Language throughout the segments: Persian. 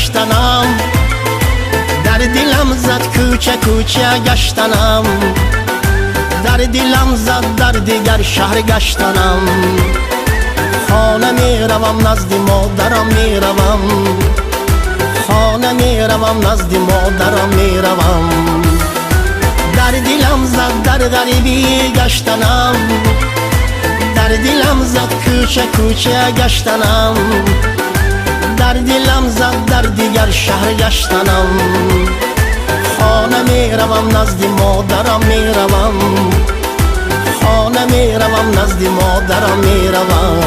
گشتنم، در دلم زد کوچه کوچه گشتنم، در دلم زد در دیگر شهر گشتنم. خانه می روم نزد مادرم می روم، خانه می روم نزد مادرم می روم. در دلم زد در غریبی گشتنم، در دلم زد کوچه کوچه گشتنم، در دلم زد در دیگر شهر گشتنم. خانه می روم نزد مادرم می روم، خانه می روم نزد مادرم می روم.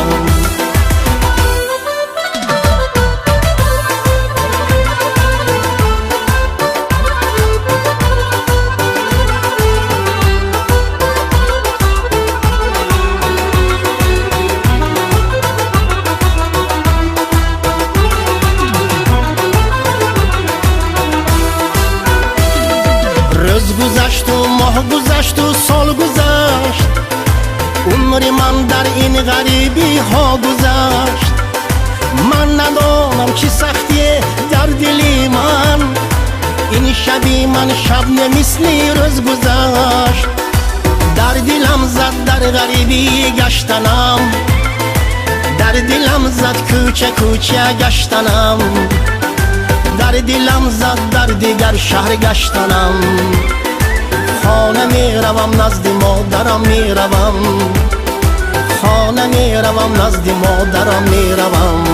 روز گذشت و ماه گذشت و سال گذشت، عمر من در این غریبی ها گذشت. من ندانم چی سختیه در دلی من، این شبی من شب نمیسنی روز گذشت. در دلم زد در غریبی گشتنم، در دلم زد کوچه کوچه گشتنم، در دلم زد در دیگر شهر گشتنم. خانه می روم نزد مادرم می روم، خانه می روم نزد مادرم می روم.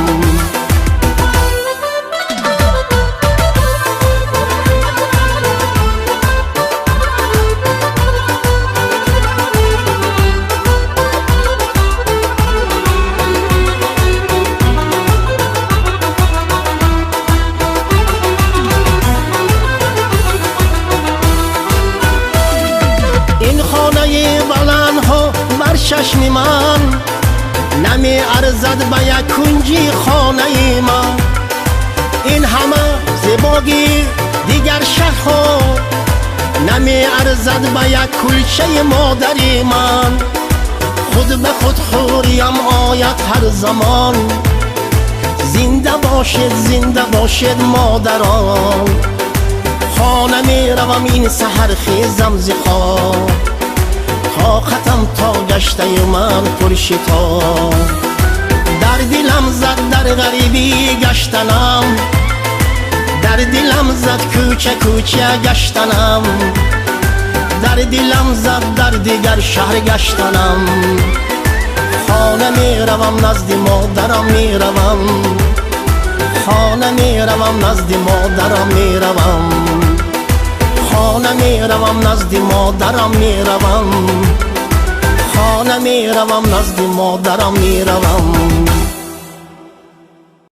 این خانه بلند ها بر چشم من، نمی ارزد به یک کنجی خانه من. این همه زیبایی دیگر شهرها، نمی ارزد به یک کلچه مادری من. خود به خود خوریم آید هر زمان، زنده باشد مادران. خانه می روم این سحر خیزم ز خواب، طاقتم تا گشته من پرشتا. در دلم زد در غریبی گشتنم، در دلم زد کوچه کوچه گشتنم، در دلم زد در دیگر شهر گشتنم. خانه می روم نزد مادرم می روم، خانه می روم نزد مادرم می روم، خانه می روم نزد مادرم می روم، خانه می روم نزد مادرم می روم.